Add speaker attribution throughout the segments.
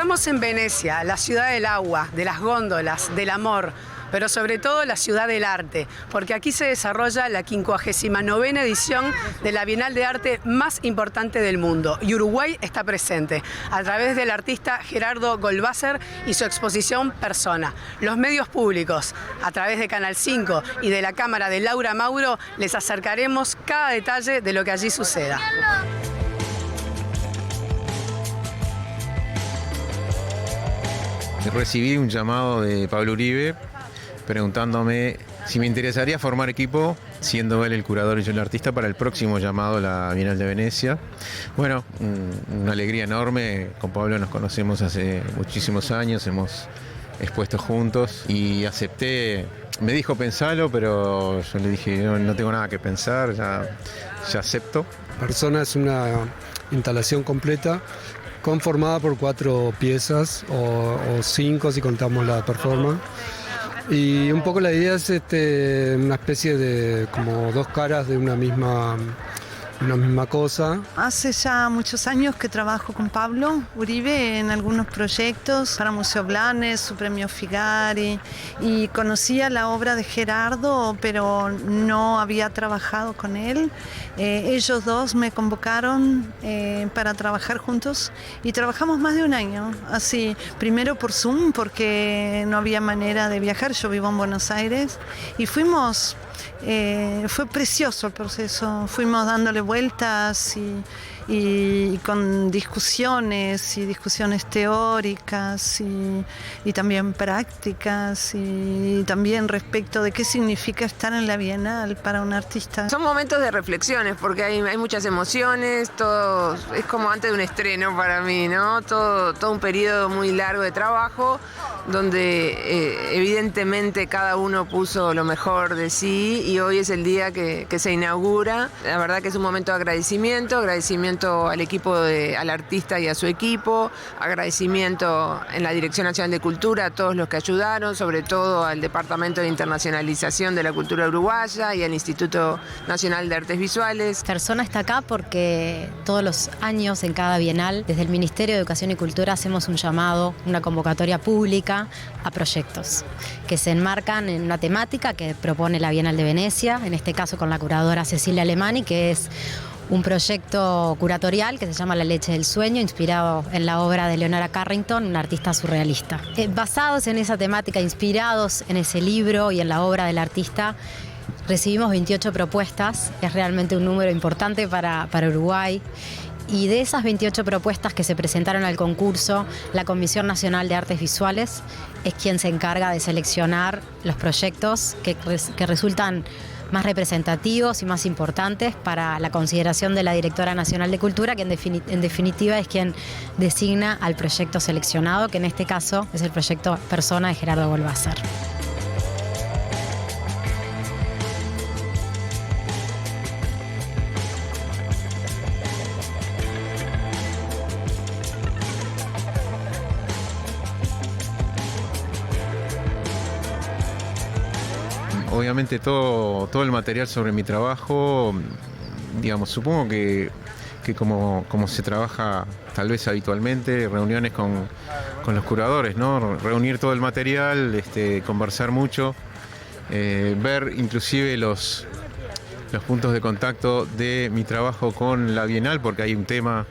Speaker 1: Estamos en Venecia, la ciudad del agua, de las góndolas, del amor, pero sobre todo la ciudad del arte, porque aquí se desarrolla la 59ª edición de la Bienal de Arte más importante del mundo, y Uruguay está presente a través del artista Gerardo Goldwasser y su exposición Persona. Los medios públicos, a través de Canal 5 y de la cámara de Laura Mauro, les acercaremos cada detalle de lo que allí suceda.
Speaker 2: Recibí un llamado de Pablo Uribe preguntándome si me interesaría formar equipo, siendo él el curador y yo el artista, para el próximo llamado a la Bienal de Venecia. Bueno, una alegría enorme. Con Pablo nos conocemos hace muchísimos años, hemos expuesto juntos y acepté. Me dijo pensalo, pero yo le dije no tengo nada que pensar, ya acepto.
Speaker 3: Persona es una instalación completa conformada por 4 piezas o 5 si contamos la performance. Y un poco la idea es una especie de como 2 caras de una misma cosa.
Speaker 4: Hace ya muchos años que trabajo con Pablo Uribe en algunos proyectos para Museo Blanes, su premio Figari, y conocía la obra de Gerardo, pero no había trabajado con él. Ellos dos me convocaron para trabajar juntos y trabajamos más de un año, así, primero por Zoom porque no había manera de viajar, yo vivo en Buenos Aires, y fuimos... fue precioso el proceso, fuimos dándole vueltas y con discusiones teóricas y también prácticas y también respecto de qué significa estar en la Bienal para un artista.
Speaker 5: Son momentos de reflexiones porque hay muchas emociones, todo es como antes de un estreno para mí, ¿no? Todo un periodo muy largo de trabajo donde evidentemente cada uno puso lo mejor de sí y hoy es el día que se inaugura. La verdad que es un momento de agradecimiento al equipo, al artista y a su equipo, agradecimiento en la Dirección Nacional de Cultura a todos los que ayudaron, sobre todo al Departamento de Internacionalización de la Cultura Uruguaya y al Instituto Nacional de Artes Visuales.
Speaker 6: Persona está acá porque todos los años en cada bienal, desde el Ministerio de Educación y Cultura hacemos un llamado, una convocatoria pública a proyectos que se enmarcan en una temática que propone la Bienal de Venecia, en este caso con la curadora Cecilia Alemani, que es un proyecto curatorial que se llama La leche del sueño, inspirado en la obra de Leonora Carrington, una artista surrealista. Basados en esa temática, inspirados en ese libro y en la obra del artista, recibimos 28 propuestas, es realmente un número importante para Uruguay. Y de esas 28 propuestas que se presentaron al concurso, la Comisión Nacional de Artes Visuales es quien se encarga de seleccionar los proyectos que resultan más representativos y más importantes para la consideración de la Directora Nacional de Cultura, que en definitiva es quien designa al proyecto seleccionado, que en este caso es el proyecto Persona de Gerardo Goldwasser.
Speaker 2: Obviamente todo el material sobre mi trabajo, digamos, supongo que como se trabaja tal vez habitualmente, reuniones con los curadores, ¿no? Reunir todo el material, conversar mucho, ver inclusive los puntos de contacto de mi trabajo con la Bienal, porque hay un tema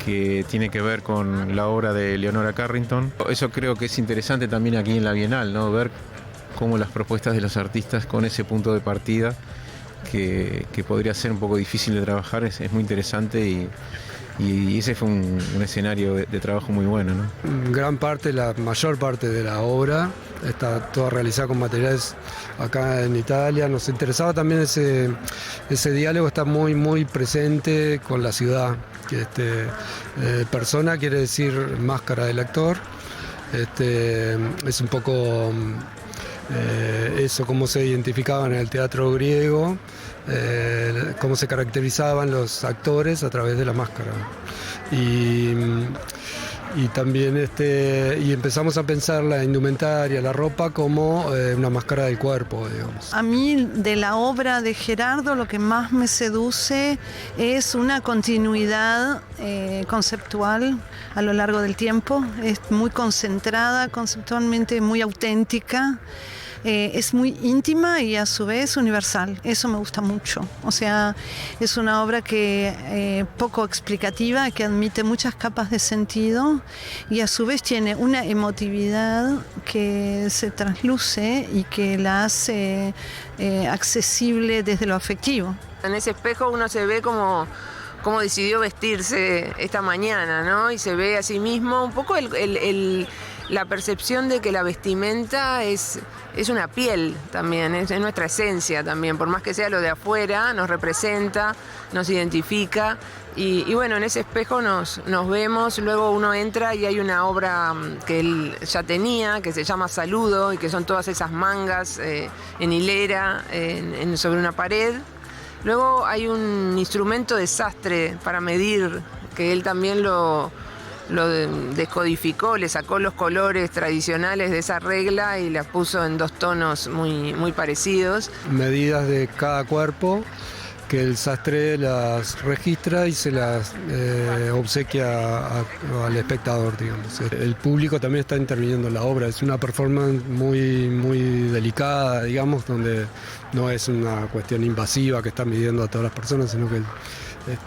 Speaker 2: que tiene que ver con la obra de Leonora Carrington. Eso creo que es interesante también aquí en la Bienal, ¿no? Ver cómo las propuestas de los artistas con ese punto de partida que podría ser un poco difícil de trabajar es muy interesante y ese fue un escenario de trabajo muy bueno, ¿no?
Speaker 3: La mayor parte de la obra está toda realizada con materiales acá en Italia. Nos interesaba también ese diálogo, está muy presente con la ciudad. Persona quiere decir máscara del actor. Es un poco eso, cómo se identificaban en el teatro griego, cómo se caracterizaban los actores a través de la máscara. Y Y también y empezamos a pensar la indumentaria, la ropa como una máscara del cuerpo, digamos.
Speaker 4: A mí de la obra de Gerardo lo que más me seduce es una continuidad conceptual a lo largo del tiempo. Es muy concentrada, conceptualmente muy auténtica. Es muy íntima y a su vez universal. Eso me gusta mucho. O sea, es una obra que poco explicativa, que admite muchas capas de sentido y a su vez tiene una emotividad que se trasluce y que la hace accesible desde lo afectivo.
Speaker 5: En ese espejo uno se ve como decidió vestirse esta mañana, ¿no? Y se ve a sí mismo un poco la percepción de que la vestimenta es una piel también, es nuestra esencia también, por más que sea lo de afuera, nos representa, nos identifica y bueno, en ese espejo nos vemos, luego uno entra y hay una obra que él ya tenía, que se llama Saludo y que son todas esas mangas en hilera sobre una pared. Luego hay un instrumento de sastre para medir, que él también lo descodificó, le sacó los colores tradicionales de esa regla y las puso en 2 tonos muy parecidos.
Speaker 3: Medidas de cada cuerpo que el sastre las registra y se las obsequia al espectador, digamos. El público también está interviniendo en la obra, es una performance muy delicada, digamos, donde no es una cuestión invasiva que está midiendo a todas las personas, sino que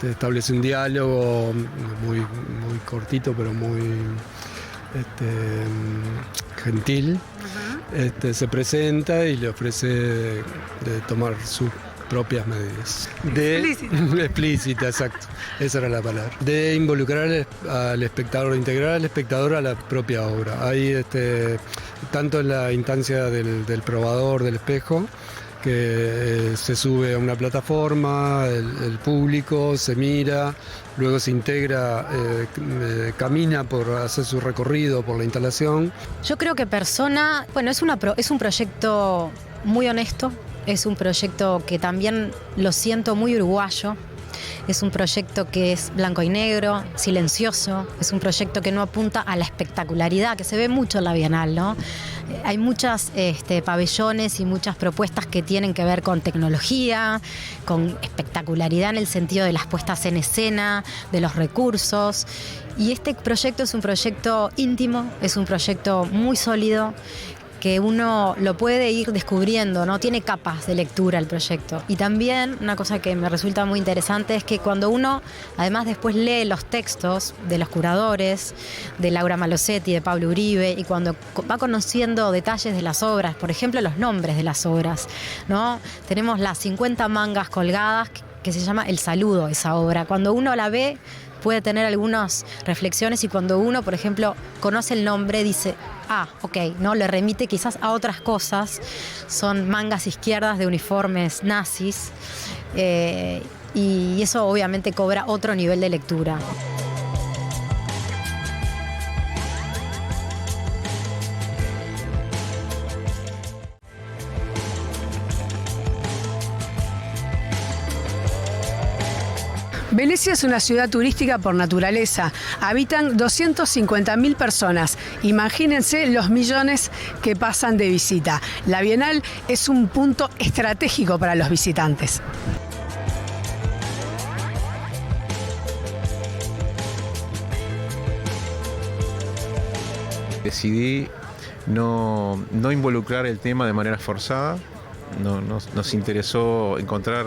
Speaker 3: establece un diálogo muy cortito, pero muy gentil. Se presenta y le ofrece de tomar sus propias medidas. Explícita, exacto. Esa era la palabra. De involucrar al espectador, integrar al espectador a la propia obra. Hay tanto en la instancia del probador del espejo, que se sube a una plataforma, el público se mira, luego se integra, camina por hacer su recorrido por la instalación.
Speaker 6: Yo creo que Persona, bueno, es un proyecto muy honesto, es un proyecto que también lo siento muy uruguayo. Es un proyecto que es blanco y negro, silencioso, es un proyecto que no apunta a la espectacularidad, que se ve mucho en la Bienal, ¿no? Hay muchas pabellones y muchas propuestas que tienen que ver con tecnología, con espectacularidad en el sentido de las puestas en escena, de los recursos. Y este proyecto es un proyecto íntimo, es un proyecto muy sólido, que uno lo puede ir descubriendo, ¿no? Tiene capas de lectura el proyecto. Y también una cosa que me resulta muy interesante es que cuando uno, además después lee los textos de los curadores, de Laura Malosetti, de Pablo Uribe, y cuando va conociendo detalles de las obras, por ejemplo, los nombres de las obras, ¿no? Tenemos las 50 mangas colgadas, que se llama El Saludo, esa obra. Cuando uno la ve, puede tener algunas reflexiones y cuando uno, por ejemplo, conoce el nombre, dice, ok, ¿no? Le remite quizás a otras cosas. Son mangas izquierdas de uniformes nazis y eso obviamente cobra otro nivel de lectura.
Speaker 1: Venecia es una ciudad turística por naturaleza. Habitan 250.000 personas. Imagínense los millones que pasan de visita. La Bienal es un punto estratégico para los visitantes.
Speaker 2: Decidí no involucrar el tema de manera forzada. Nos interesó encontrar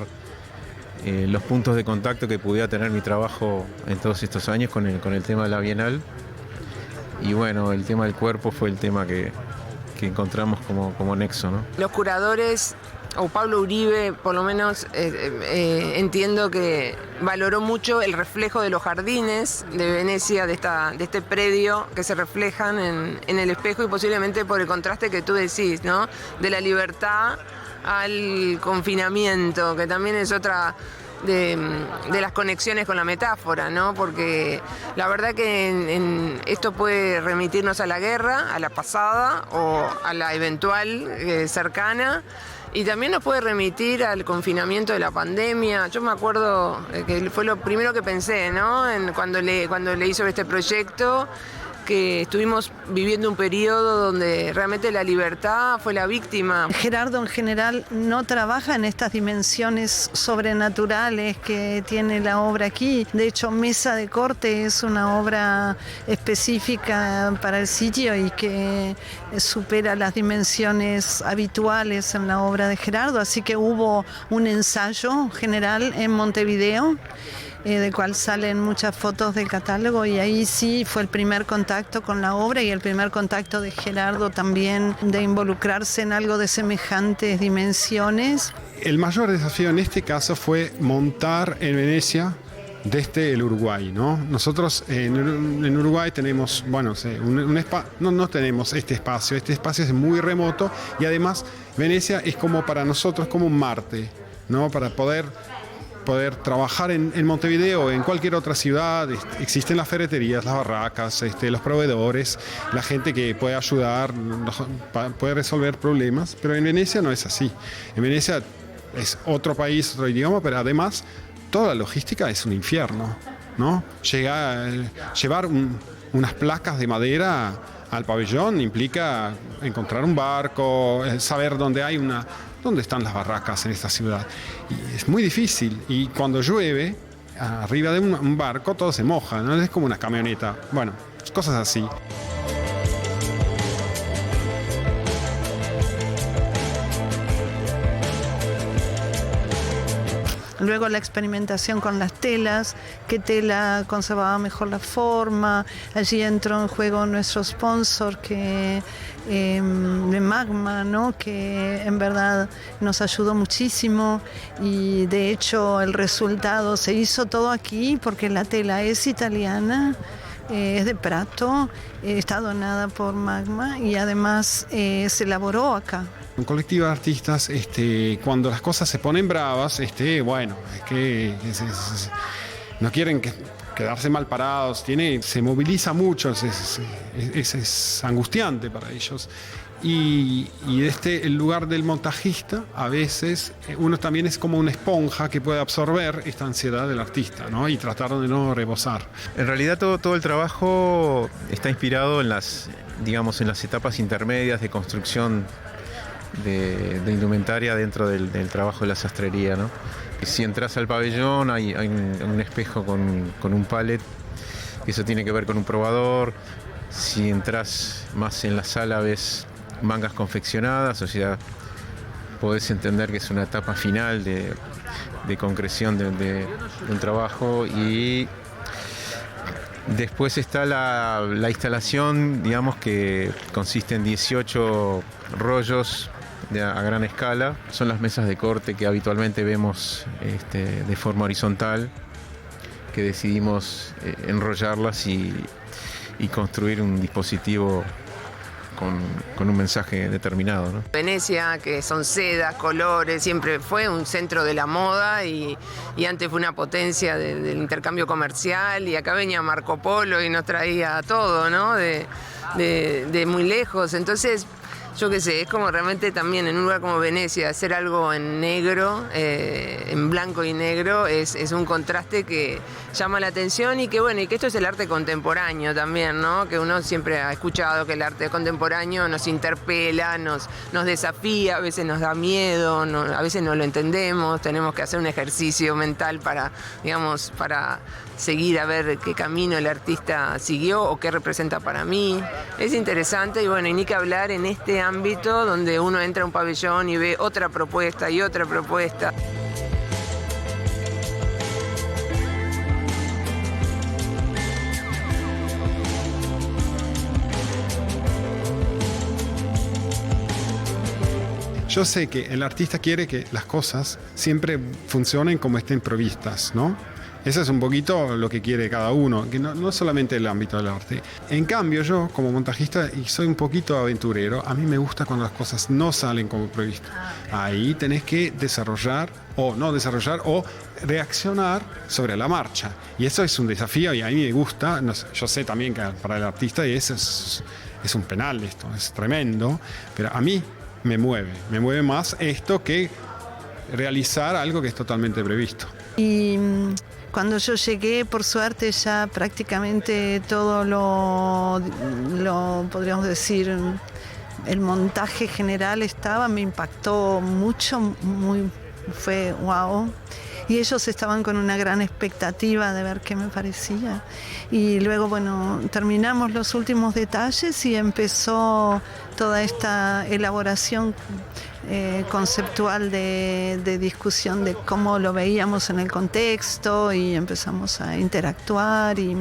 Speaker 2: los puntos de contacto que pudiera tener mi trabajo en todos estos años con el tema de la Bienal. Y bueno, el tema del cuerpo fue el tema que encontramos como nexo, ¿no? Los
Speaker 5: curadores, o Pablo Uribe, por lo menos, entiendo que valoró mucho el reflejo de los jardines de Venecia, de este predio, que se reflejan en el espejo y posiblemente por el contraste que tú decís, ¿no? De la libertad al confinamiento, que también es otra de las conexiones con la metáfora, ¿no? Porque la verdad que esto puede remitirnos a la guerra, a la pasada o a la eventual cercana, y también nos puede remitir al confinamiento de la pandemia. Yo me acuerdo que fue lo primero que pensé, ¿no? Cuando leí sobre este proyecto, que estuvimos viviendo un periodo donde realmente la libertad fue la víctima.
Speaker 4: Gerardo en general no trabaja en estas dimensiones sobrenaturales que tiene la obra aquí. De hecho, Mesa de Corte es una obra específica para el sitio y que supera las dimensiones habituales en la obra de Gerardo. Así que hubo un ensayo general en Montevideo, del cual salen muchas fotos del catálogo, y ahí sí fue el primer contacto con la obra y el primer contacto de Gerardo también de involucrarse en algo de semejantes dimensiones.
Speaker 7: El mayor desafío en este caso fue montar en Venecia desde el Uruguay, ¿no? Nosotros en Uruguay tenemos, bueno, no tenemos este espacio es muy remoto, y además Venecia es como para nosotros como un Marte, ¿no? Para poder trabajar en Montevideo o en cualquier otra ciudad, existen las ferreterías, las barracas, los proveedores, la gente que puede ayudar, puede resolver problemas, pero en Venecia no es así. En Venecia es otro país, otro idioma, pero además toda la logística es un infierno, ¿no? Llevar unas placas de madera al pabellón implica encontrar un barco, saber dónde están las barracas en esta ciudad. Y es muy difícil. Y cuando llueve, arriba de un barco todo se moja, ¿no? Es como una camioneta. Bueno, cosas así.
Speaker 4: Luego la experimentación con las telas, qué tela conservaba mejor la forma. Allí entró en juego nuestro sponsor de Magma, ¿no? Que en verdad nos ayudó muchísimo, y de hecho el resultado se hizo todo aquí porque la tela es italiana, es de Prato, está donada por Magma y además se elaboró acá.
Speaker 7: Un colectivo de artistas, cuando las cosas se ponen bravas, bueno, es que no quieren quedarse mal parados, se moviliza mucho, es angustiante para ellos. Y el lugar del montajista, a veces uno también es como una esponja que puede absorber esta ansiedad del artista, ¿no? Y tratar de no rebosar.
Speaker 2: En realidad todo el trabajo está inspirado en las etapas intermedias de construcción de indumentaria dentro del trabajo de la sastrería, ¿no? Si entras al pabellón hay un espejo con un pallet, eso tiene que ver con un probador. Si entras más en la sala ves mangas confeccionadas, o sea, podés entender que es una etapa final de concreción de un trabajo. Y después está la instalación, digamos, que consiste en 18 rollos a gran escala. Son las mesas de corte que habitualmente vemos de forma horizontal, que decidimos enrollarlas y construir un dispositivo con un mensaje determinado, ¿no?
Speaker 5: Venecia, que son sedas, colores, siempre fue un centro de la moda y antes fue una potencia del intercambio comercial, y acá venía Marco Polo y nos traía todo, ¿no? De muy lejos. Entonces, yo qué sé, es como realmente también en un lugar como Venecia, hacer algo en negro, en blanco y negro, es un contraste que llama la atención, y que bueno, y que esto es el arte contemporáneo también, ¿no? Que uno siempre ha escuchado que el arte contemporáneo nos interpela, nos desafía, a veces nos da miedo, a veces no lo entendemos, tenemos que hacer un ejercicio mental para seguir a ver qué camino el artista siguió o qué representa para mí. Es interesante, y bueno, y ni que hablar en este ámbito donde uno entra a un pabellón y ve otra propuesta y otra propuesta.
Speaker 7: Yo sé que el artista quiere que las cosas siempre funcionen como estén previstas, ¿no? Eso es un poquito lo que quiere cada uno, que no solamente el ámbito del arte. En cambio, yo como montajista, y soy un poquito aventurero, a mí me gusta cuando las cosas no salen como previsto. Ahí tenés que desarrollar o reaccionar sobre la marcha. Y eso es un desafío, y a mí me gusta. Yo sé también que para el artista eso es un penal, esto es tremendo, pero a mí me mueve más esto que realizar algo que es totalmente previsto.
Speaker 4: Y cuando yo llegué, por suerte, ya prácticamente todo lo podríamos decir, el montaje general estaba, me impactó mucho, fue wow. Y ellos estaban con una gran expectativa de ver qué me parecía. Y luego, bueno, terminamos los últimos detalles y empezó toda esta elaboración conceptual de discusión de cómo lo veíamos en el contexto, y empezamos a interactuar y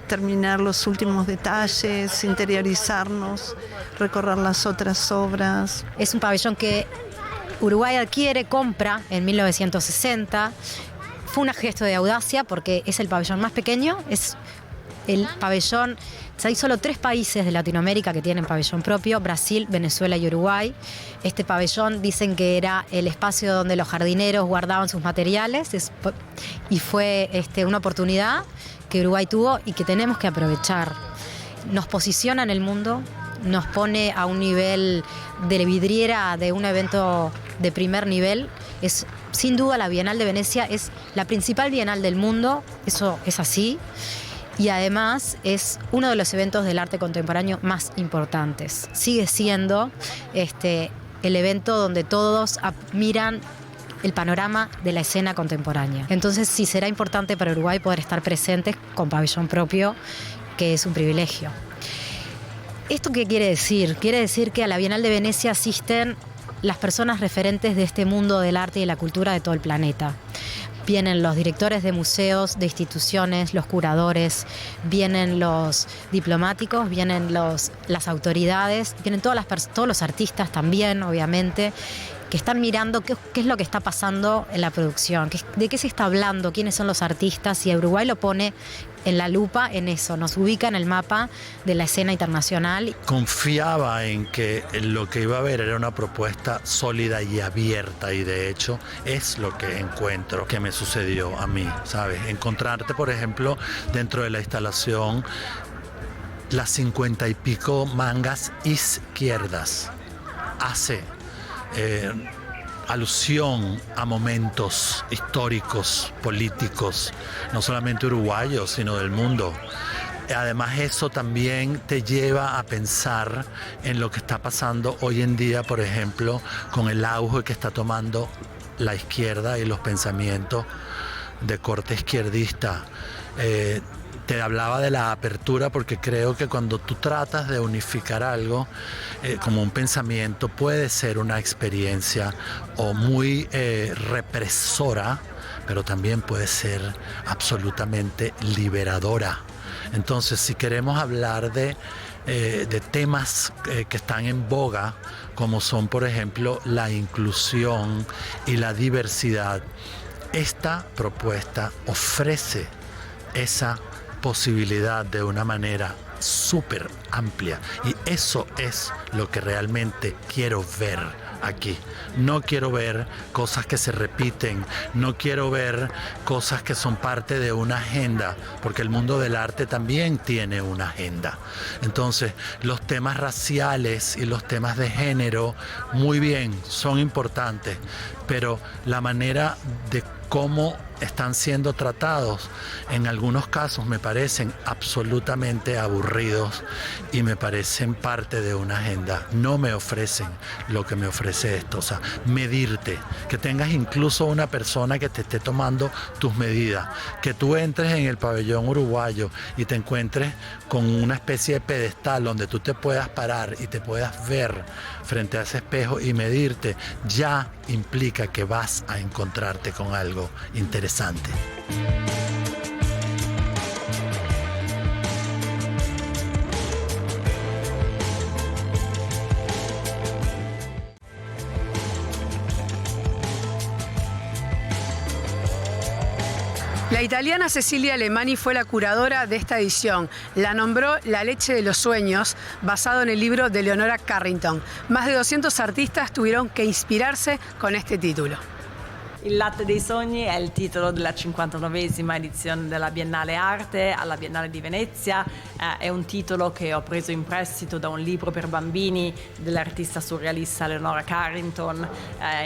Speaker 4: terminar los últimos detalles, interiorizarnos, recorrer las otras obras.
Speaker 6: Es un pabellón que Uruguay adquiere, compra en 1960. Fue un gesto de audacia porque es el pabellón más pequeño, es el pabellón. Hay solo 3 países de Latinoamérica que tienen pabellón propio: Brasil, Venezuela y Uruguay. Este pabellón dicen que era el espacio donde los jardineros guardaban sus materiales, y fue una oportunidad que Uruguay tuvo y que tenemos que aprovechar. Nos posiciona en el mundo, nos pone a un nivel de vidriera de un evento de primer nivel. Es sin duda la Bienal de Venecia, es la principal bienal del mundo, eso es así. Y además es uno de los eventos del arte contemporáneo más importantes. Sigue siendo el evento donde todos miran el panorama de la escena contemporánea. Entonces sí será importante para Uruguay poder estar presentes con pabellón propio, que es un privilegio. ¿Esto qué quiere decir? Quiere decir que a la Bienal de Venecia asisten las personas referentes de este mundo del arte y de la cultura de todo el planeta. Vienen los directores de museos, de instituciones, los curadores, vienen los diplomáticos, vienen las autoridades, vienen todos los artistas también, obviamente, que están mirando qué es lo que está pasando en la producción, de qué se está hablando, quiénes son los artistas, y a Uruguay lo pone en la lupa en eso, nos ubica en el mapa de la escena internacional.
Speaker 8: Confiaba en que lo que iba a haber era una propuesta sólida y abierta, y de hecho es lo que encuentro que me sucedió a mí, ¿sabes? Encontrarte, por ejemplo, dentro de la instalación las 50 y pico mangas izquierdas. Hace alusión a momentos históricos, políticos, no solamente uruguayos, sino del mundo. Además, eso también te lleva a pensar en lo que está pasando hoy en día, por ejemplo, con el auge que está tomando la izquierda y los pensamientos de corte izquierdista. Te hablaba de la apertura porque creo que cuando tú tratas de unificar algo como un pensamiento, puede ser una experiencia o muy represora, pero también puede ser absolutamente liberadora. Entonces, si queremos hablar de temas que están en boga, como son, por ejemplo, la inclusión y la diversidad, esta propuesta ofrece esa posibilidad de una manera súper amplia, y eso es lo que realmente quiero ver aquí. No quiero ver cosas que se repiten, no quiero ver cosas que son parte de una agenda, porque el mundo del arte también tiene una agenda. Entonces, los temas raciales y los temas de género, muy bien, son importantes, pero la manera de cómo están siendo tratados en algunos casos me parecen absolutamente aburridos y me parecen parte de una agenda. No me ofrecen lo que me ofrece esto, o sea, medirte, que tengas incluso una persona que te esté tomando tus medidas, que tú entres en el pabellón uruguayo y te encuentres con una especie de pedestal donde tú te puedas parar y te puedas ver frente a ese espejo y medirte, ya implica que vas a encontrarte con algo interesante.
Speaker 1: La italiana Cecilia Alemani fue la curadora de esta edición. La nombró La leche de los sueños, basado en el libro de Leonora Carrington. Más de 200 artistas tuvieron que inspirarse con este título.
Speaker 9: Il latte dei sogni è il titolo della 59esima edizione della Biennale Arte alla Biennale di Venezia. È un titolo che ho preso in prestito da un libro per bambini dell'artista surrealista Leonora Carrington,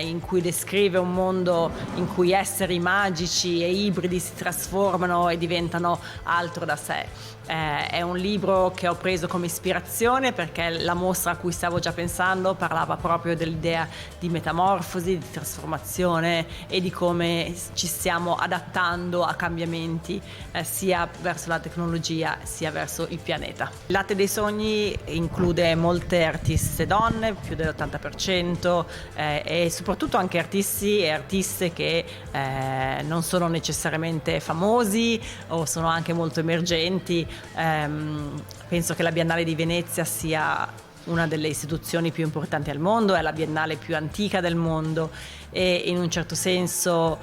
Speaker 9: in cui descrive un mondo in cui esseri magici e ibridi si trasformano e diventano altro da sé. È un libro che ho preso come ispirazione perché la mostra a cui stavo già pensando parlava proprio dell'idea di metamorfosi, di trasformazione e di come ci stiamo adattando a cambiamenti sia verso la tecnologia sia verso il pianeta. Il latte dei sogni include molte artiste donne, più dell'80%, e soprattutto anche artisti e artiste che non sono necessariamente famosi o sono anche molto emergenti. Penso che la Biennale di Venezia sia una delle istituzioni più importanti al mondo, è la biennale più antica del mondo e in un certo senso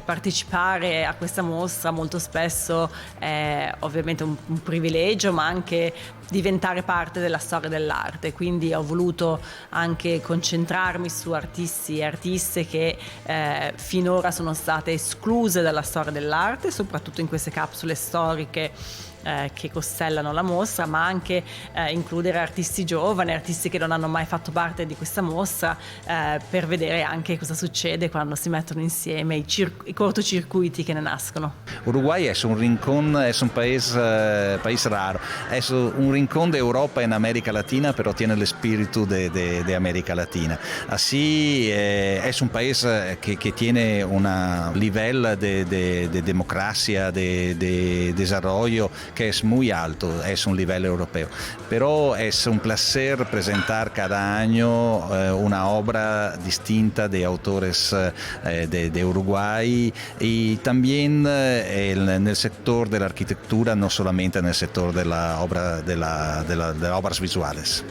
Speaker 9: partecipare a questa mostra molto spesso è ovviamente un privilegio, ma anche diventare parte della storia dell'arte. Quindi ho voluto anche concentrarmi su artisti e artiste che finora sono state escluse dalla storia dell'arte, soprattutto in queste capsule storiche che costellano la mostra, ma anche includere artisti giovani, artisti che non hanno mai fatto parte di questa mostra, per vedere anche cosa succede quando si mettono insieme i cortocircuiti que nascono.
Speaker 10: Uruguay es un rincón, es un país raro, es un rincón de Europa en América Latina, pero tiene el espíritu de América Latina. Así es un país que tiene un nivel de democracia, de desarrollo que es muy alto, es un nivel europeo. Pero es un placer presentar cada año una obra distinta de autores de Uruguay y también en el sector de la arquitectura, no solamente en el sector de la obra de las obras visuales.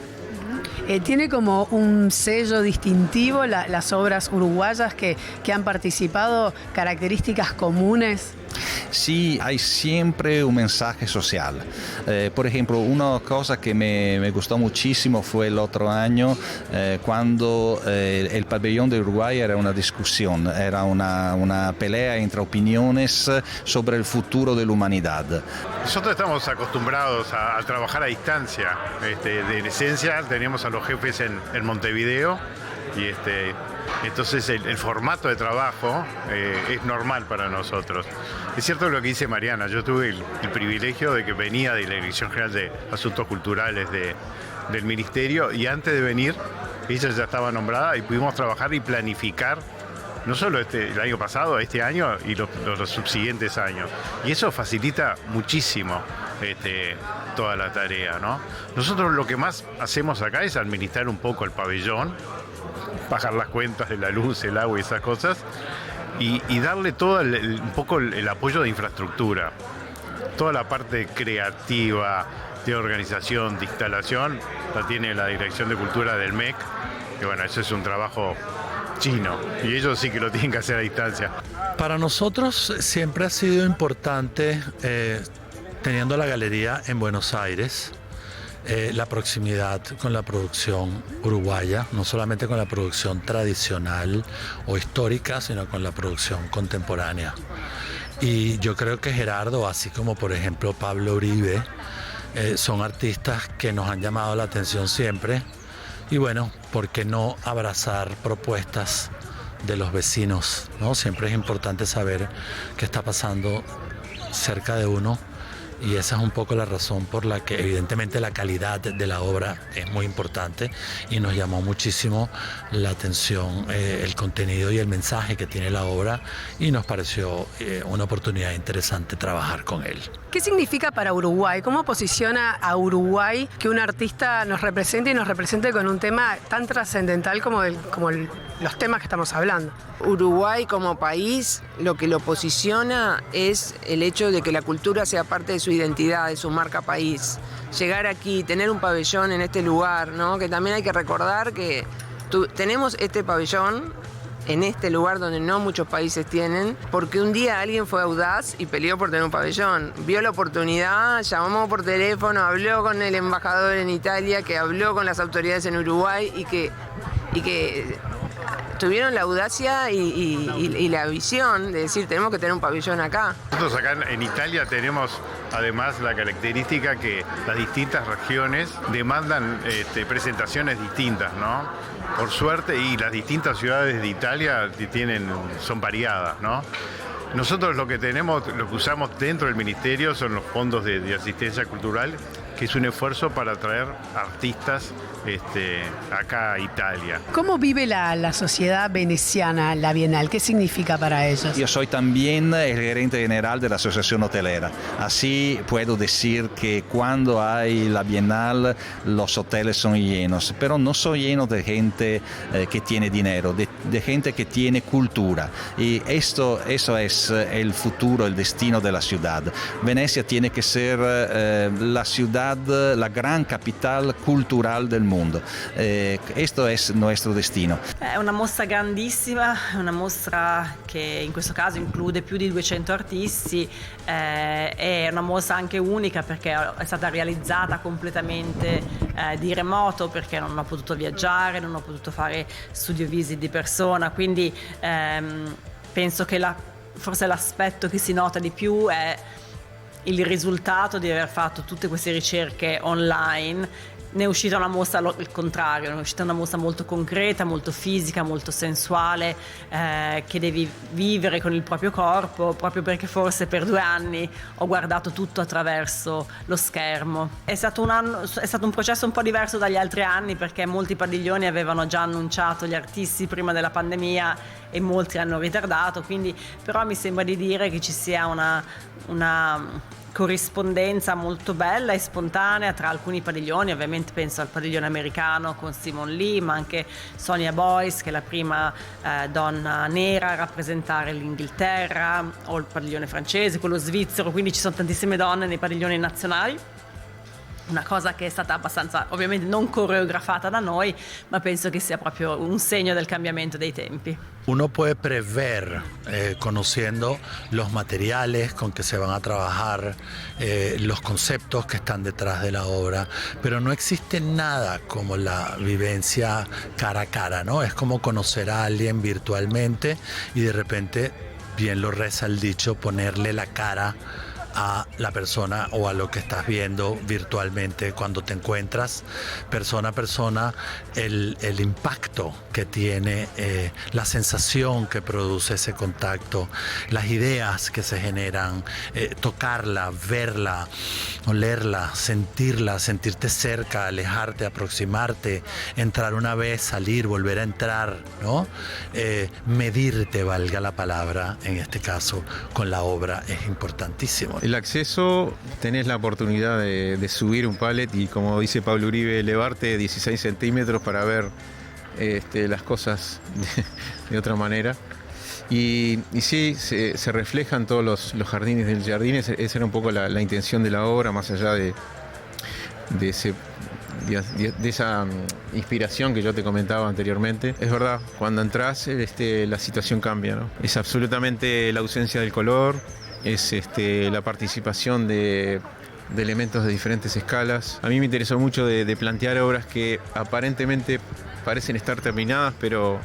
Speaker 1: ¿Tiene como un sello distintivo las obras uruguayas que han participado, características comunes?
Speaker 10: Sí, hay siempre un mensaje social. Por ejemplo, una cosa que me gustó muchísimo fue el otro año cuando el pabellón de Uruguay era una discusión, era una pelea entre opiniones sobre el futuro de la humanidad.
Speaker 11: Nosotros estamos acostumbrados a trabajar a distancia. En esencia tenemos a los jefes en Montevideo y entonces el formato de trabajo es normal para nosotros. Es cierto lo que dice Mariana, yo tuve el privilegio de que venía de la Dirección General de Asuntos Culturales del Ministerio y antes de venir ella ya estaba nombrada y pudimos trabajar y planificar no solo el año pasado, este año y los subsiguientes años. Y eso facilita muchísimo toda la tarea, ¿no? Nosotros lo que más hacemos acá es administrar un poco el pabellón, pagar las cuentas de la luz, el agua y esas cosas, y darle todo un poco el apoyo de infraestructura. Toda la parte creativa, de organización, de instalación, la tiene la Dirección de Cultura del MEC, que bueno, eso es un trabajo chino, y ellos sí que lo tienen que hacer a distancia.
Speaker 8: Para nosotros siempre ha sido importante, teniendo la galería en Buenos Aires, la proximidad con la producción uruguaya, no solamente con la producción tradicional o histórica, sino con la producción contemporánea. Y yo creo que Gerardo, así como por ejemplo Pablo Uribe, son artistas que nos han llamado la atención siempre. Y bueno, ¿por qué no abrazar propuestas de los vecinos, ¿no? Siempre es importante saber qué está pasando cerca de uno. Y esa es un poco la razón por la que evidentemente la calidad de la obra es muy importante y nos llamó muchísimo la atención el contenido y el mensaje que tiene la obra y nos pareció una oportunidad interesante trabajar con él.
Speaker 1: ¿Qué significa para Uruguay? ¿Cómo posiciona a Uruguay que un artista nos represente y nos represente con un tema tan trascendental como los temas que estamos hablando?
Speaker 5: Uruguay como país, lo que lo posiciona es el hecho de que la cultura sea parte de su identidad, de su marca país. Llegar aquí, tener un pabellón en este lugar, ¿no? Que también hay que recordar que tenemos este pabellón en este lugar donde no muchos países tienen, porque un día alguien fue audaz y peleó por tener un pabellón. Vio la oportunidad, llamó por teléfono, habló con el embajador en Italia, que habló con las autoridades en Uruguay y que tuvieron la audacia y la visión de decir tenemos que tener un pabellón acá.
Speaker 11: Nosotros acá en Italia tenemos además la característica que las distintas regiones demandan presentaciones distintas, ¿no? Por suerte, y las distintas ciudades de Italia son variadas, ¿no? Nosotros lo que usamos dentro del ministerio son los fondos de asistencia cultural, que es un esfuerzo para traer artistas acá a Italia.
Speaker 1: ¿Cómo vive la sociedad veneciana la Bienal? ¿Qué significa para ellos?
Speaker 10: Yo soy también el gerente general de la Asociación Hotelera. Así puedo decir que cuando hay la Bienal los hoteles son llenos, pero no son llenos de gente que tiene dinero, de gente que tiene cultura. Y eso es el futuro, el destino de la ciudad. Venecia tiene que ser la ciudad, la gran capital cultural del mundo. Questo è il nostro destino.
Speaker 9: È una mostra grandissima, una mostra che in questo caso include più di 200 artisti, è una mostra anche unica perché è stata realizzata completamente di remoto, perché non ho potuto viaggiare, non ho potuto fare studio visit di persona, quindi penso che forse l'aspetto che si nota di più è il risultato di aver fatto tutte queste ricerche online. Ne è uscita una mostra al contrario, ne è uscita una mostra molto concreta, molto fisica, molto sensuale, che devi vivere con il proprio corpo, proprio perché forse per 2 anni ho guardato tutto attraverso lo schermo. È stato un processo un po' diverso dagli altri anni, perché molti padiglioni avevano già annunciato gli artisti prima della pandemia e molti hanno ritardato, quindi però mi sembra di dire che ci sia una corrispondenza molto bella e spontanea tra alcuni padiglioni. Ovviamente penso al padiglione americano con Simone Lee, ma anche Sonia Boyce, che è la prima donna nera a rappresentare l'Inghilterra, o il padiglione francese, quello svizzero, quindi ci sono tantissime donne nei padiglioni nazionali. Una cosa che è stata abbastanza, ovviamente non coreografata da noi, ma penso che sia proprio un segno del cambiamento dei tempi.
Speaker 8: Uno puede prever, conociendo los materiales con que se van a trabajar, los conceptos que están detrás de la obra, pero no existe nada como la vivencia cara a cara, ¿no? Es como conocer a alguien virtualmente y de repente, bien lo reza el dicho, ponerle la cara a la persona o a lo que estás viendo virtualmente cuando te encuentras persona a persona, el impacto que tiene, la sensación que produce ese contacto, las ideas que se generan, tocarla, verla, olerla, sentirla, sentirte cerca, alejarte, aproximarte, entrar una vez, salir, volver a entrar, ¿no? Medirte, valga la palabra, en este caso con la obra, es importantísimo.
Speaker 2: El acceso, tenés la oportunidad de subir un pallet y, como dice Pablo Uribe, elevarte 16 centímetros para ver las cosas de otra manera. Y sí, se reflejan todos los jardines del jardín. Esa era un poco la intención de la obra, más allá de esa inspiración que yo te comentaba anteriormente. Es verdad, cuando entras la situación cambia, ¿no? Es absolutamente la ausencia del color, es la participación de elementos de diferentes escalas. A mí me interesó mucho de plantear obras que aparentemente parecen estar terminadas, pero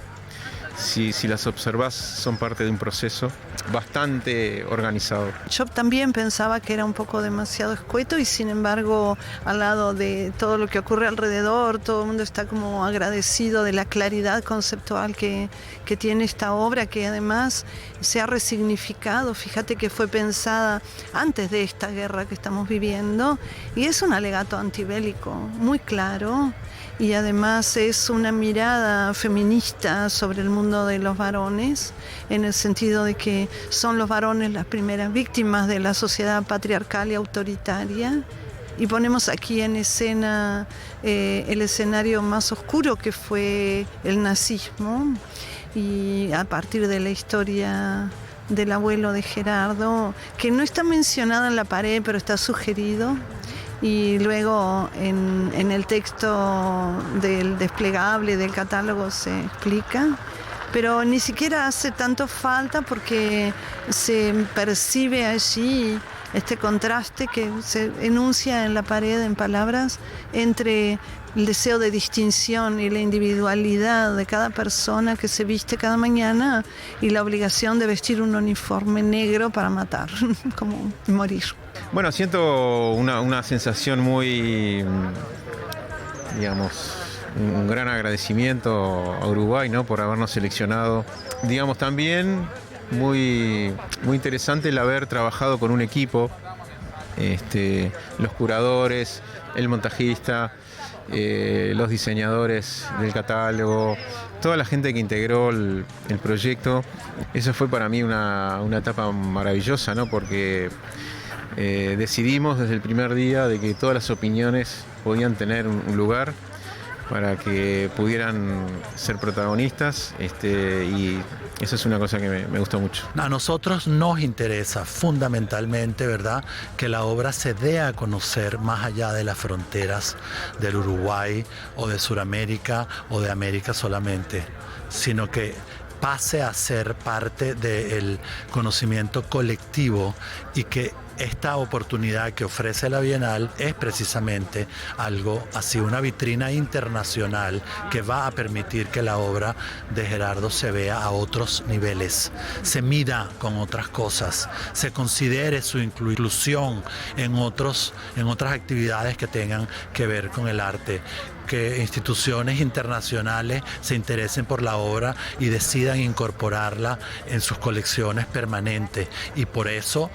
Speaker 2: si las observas son parte de un proceso bastante organizado.
Speaker 4: Yo también pensaba que era un poco demasiado escueto y sin embargo al lado de todo lo que ocurre alrededor, todo el mundo está como agradecido de la claridad conceptual que tiene esta obra, que además se ha resignificado. Fíjate que fue pensada antes de esta guerra que estamos viviendo y es un alegato antibélico muy claro. Y además es una mirada feminista sobre el mundo de los varones, en el sentido de que son los varones las primeras víctimas de la sociedad patriarcal y autoritaria. Y ponemos aquí en escena el escenario más oscuro que fue el nazismo, y a partir de la historia del abuelo de Gerardo, que no está mencionada en la pared, pero está sugerido. Y luego en el texto del desplegable del catálogo se explica, pero ni siquiera hace tanto falta porque se percibe allí este contraste que se enuncia en la pared en palabras entre el deseo de distinción y la individualidad de cada persona que se viste cada mañana y la obligación de vestir un uniforme negro para matar, como morir.
Speaker 2: Bueno, siento una sensación muy, digamos, un gran agradecimiento a Uruguay, ¿no?, por habernos seleccionado. Digamos, también muy interesante el haber trabajado con un equipo, los curadores, el montajista, los diseñadores del catálogo, toda la gente que integró el proyecto. Eso fue para mí una etapa maravillosa, ¿no?, porque decidimos desde el primer día de que todas las opiniones podían tener un lugar para que pudieran ser protagonistas, y eso es una cosa que me gustó mucho.
Speaker 8: A nosotros nos interesa fundamentalmente, ¿verdad?, que la obra se dé a conocer más allá de las fronteras del Uruguay o de Sudamérica o de América solamente, sino que pase a ser parte del conocimiento colectivo, y que esta oportunidad que ofrece la Bienal es precisamente algo así, una vitrina internacional que va a permitir que la obra de Gerardo se vea a otros niveles, se mida con otras cosas, se considere su inclusión en otras actividades que tengan que ver con el arte, que instituciones internacionales se interesen por la obra y decidan incorporarla en sus colecciones permanentes, y por eso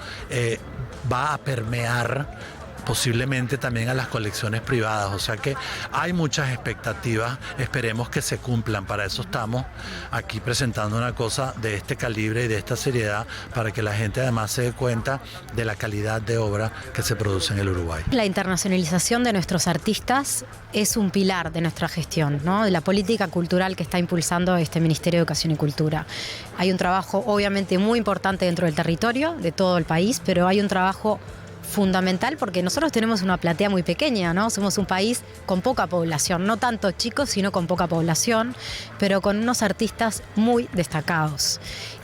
Speaker 8: va a permear posiblemente también a las colecciones privadas. O sea que hay muchas expectativas, esperemos que se cumplan. Para eso estamos aquí presentando una cosa de este calibre y de esta seriedad, para que la gente además se dé cuenta de la calidad de obra que se produce en el Uruguay.
Speaker 6: La internacionalización de nuestros artistas es un pilar de nuestra gestión, ¿no?, de la política cultural que está impulsando este Ministerio de Educación y Cultura. Hay un trabajo obviamente muy importante dentro del territorio, de todo el país, pero hay un trabajo fundamental porque nosotros tenemos una platea muy pequeña, ¿no? Somos un país con poca población, no tanto chicos, sino con poca población, pero con unos artistas muy destacados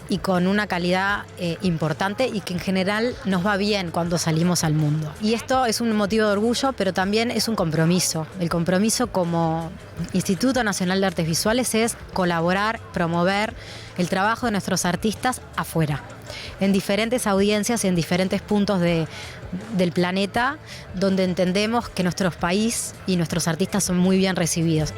Speaker 6: y con una calidad importante, y que en general nos va bien cuando salimos al mundo. Y esto es un motivo de orgullo, pero también es un compromiso. El compromiso como Instituto Nacional de Artes Visuales es colaborar, promover el trabajo de nuestros artistas afuera, en diferentes audiencias y en diferentes puntos del planeta, donde entendemos que nuestro país y nuestros artistas son muy bien recibidos.